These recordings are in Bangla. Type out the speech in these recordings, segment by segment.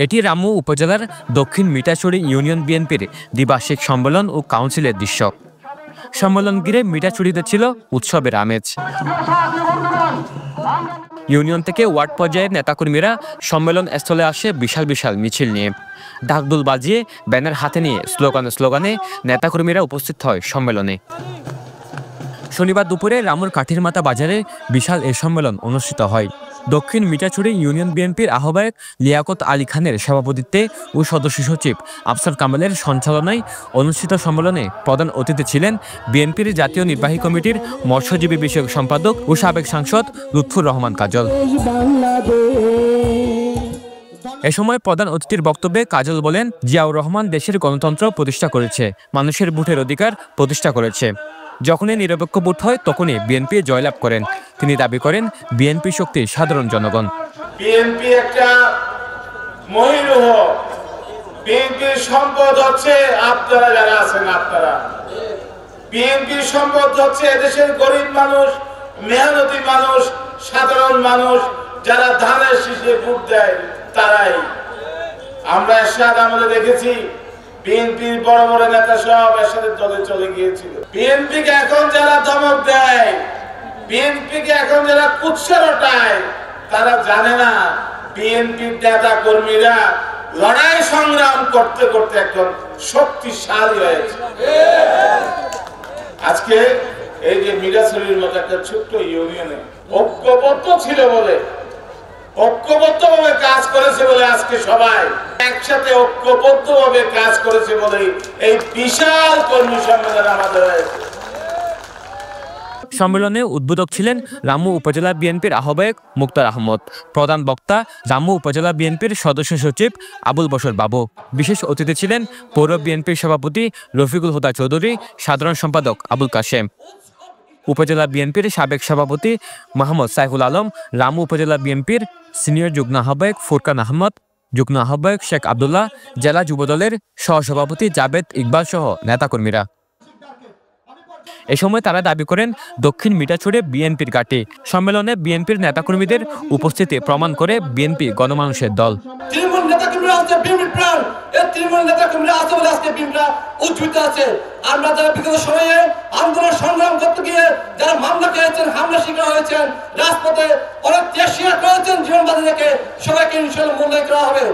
এটি রামু উপজেলার দক্ষিণ মিঠাছড়ি ইউনিয়ন বিএনপির দ্বিবার্ষিক সম্মেলন ও কাউন্সিলের দৃশ্য। সম্মেলন ঘিরে মিঠাছড়িতে ছিল উৎসবের আমেজ। ইউনিয়ন থেকে ওয়ার্ড পর্যায়ের নেতাকর্মীরা সম্মেলন স্থলে আসে বিশাল বিশাল মিছিল নিয়ে। ঢাকঢোল বাজিয়ে ব্যানার হাতে নিয়ে স্লোগানে নেতাকর্মীরা উপস্থিত হয় সম্মেলনে। শনিবার দুপুরে রামুর কাঠিরমাথা বাজারে বিশাল এ সম্মেলন অনুষ্ঠিত হয়। দক্ষিণ মিঠাছড়ি ইউনিয়ন বিএনপির আহ্বায়ক লিয়াকত আলী খানের সভাপতিত্বে ও সদস্য সচিব আফসার কামালের সঞ্চালনায় অনুষ্ঠিত সম্মেলনে প্রধান অতিথি ছিলেন বিএনপির জাতীয় নির্বাহী কমিটির মৎস্যজীবী বিষয়ক সম্পাদক ও সাবেক সাংসদ লুৎফুর রহমান কাজল। এ সময় প্রধান অতিথির বক্তব্যে কাজল বলেন, জিয়াউর রহমান দেশের গণতন্ত্র প্রতিষ্ঠা করেছে, মানুষের ভোটের অধিকার প্রতিষ্ঠা করেছে। যখনই নিরপেক্ষ ভোট হয় তখনই বিএনপি জয়লাভ করেন। তিনি দাবি করেন, বিএনপি শক্তি সাধারণ জনগণ। বিএনপি একটা মহিরুহ, বিএনপির সম্পদ হচ্ছে আপনারা যারা আছেন, আপনারা। বিএনপির সম্পদ হচ্ছে এদেশের গরিব মানুষ, মেহনতি মানুষ, সাধারণ মানুষ, যারা ধানের শীষে ভোট দেয় তারাই। আমরা এরশাদ আমলে দেখেছি বিএনপির বড় বড় নেতা সব এরশাদের দলে চলে গিয়েছিল। বিএনপিকে এখন যারা ধমক দেয়, বিএনপিকে এখন যারা কুৎসা রটায়, তারা জানে না বিএনপির নেতা কর্মীরা লড়াই সংগ্রাম করতে করতে একজন শক্তিশালী হয়েছে। আজকে এই যে মিঠাছড়ির মতো একটা ছোট্ট ইউনিয়নে ঐক্যবদ্ধ ছিল বলে, ঐক্যবদ্ধভাবে কাজ করেছে বলে আজকে সবাই একসাথে ঐক্যবদ্ধভাবে কাজ করেছে বলে এই বিশাল কর্মী সম্মেলন আমাদের হয়েছে। সম্মেলনে উদ্বোধক ছিলেন রামু উপজেলা বিএনপির আহ্বায়ক মুক্তার আহমদ। প্রধান বক্তা রামু উপজেলা বিএনপির সদস্য সচিব আবুল বশর বাবু। বিশেষ অতিথি ছিলেন পৌর বিএনপির সভাপতি রফিকুল হুদা চৌধুরী, সাধারণ সম্পাদক আবুল কাশেম, উপজেলা বিএনপির সাবেক সভাপতি মোহাম্মদ সাইফুল আলম, রামু উপজেলা বিএনপির সিনিয়র যুগ্ম আহ্বায়ক ফুরকান আহমদ, যুগ্ম আহ্বায়ক শেখ আবদুল্লাহ, জেলা যুবদলের সহসভাপতি জাবেদ ইকবাল সহ নেতাকর্মীরা। এ সময় তারা দাবি করেন, দক্ষিণ মিঠাছড়ি বিএনপির ঘাঁটি। সম্মেলনে বিএনপির নেতাকর্মীদের উপস্থিতি প্রমাণ করে বিএনপি গণমানুষের দল। আমরা যারা বিগত সময়ে আন্দোলন সংগ্রাম করতে গিয়ে যারা মামলা খেয়েছেন, হামলা শিকার হয়েছেন, রাজপথে অনেক ত্যাগ স্বীকার করেছেন, জীবনবাদী রেখে সবাইকে ইনশাআল্লাহ মূল্যায়ন করা হবে।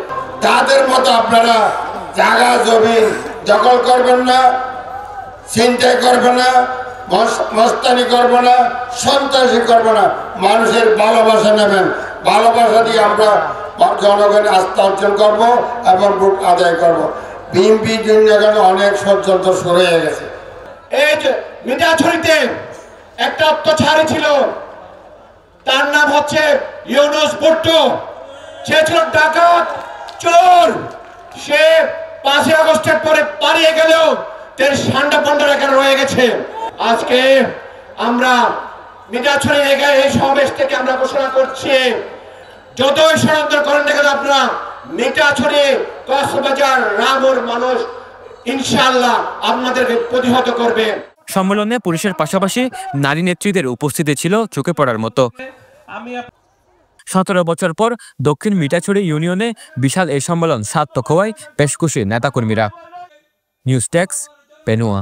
তাদের মতো আপনারা জায়গা জমি দখল করবেন না, ছিনতাই করবে না, মস্তানি করবে না, সন্ত্রাসী করবে না, মানুষের ভালোবাসা নেবেন। ভালোবাসা দিয়ে আমরা জনগণের আস্থা অর্জন করবো এবং ভোট আদায় করবো। বিএনপির জন্য এখানে অনেক ষড়যন্ত্র শুরু হয়ে গেছে। এই যে মিঠাছড়িতে একটা অত্যাচারী ছিল, তার নাম হচ্ছে ইউনুস ভুট্টো। সে ছিল ডাকাত, চোর। সে 5 আগস্টের পরে পালিয়ে গেলেও তার সান্ডা পন্ডা এখানে রয়ে গেছে। আজকে আমরা মিঠাছড়ি এই সমাবেশ থেকে আমরা ঘোষণা করছি, যতই ষড়যন্ত্র করেন না কেন আপনারা, মিঠাছড়ি কক্সবাজার রামুর মানুষ ইনশাআল্লাহ আপনাদেরকে প্রতিহত করবে। সম্মেলনে পুরুষের পাশাপাশি নারী নেত্রীদের উপস্থিতি ছিল চোখে পড়ার মতো। 17 বছর পর দক্ষিণ মিঠাছড়ি ইউনিয়নে বিশাল এই সম্মেলন সার্থক হওয়ায় বেশ খুশি নেতাকর্মীরা। News desk, পেনুয়া।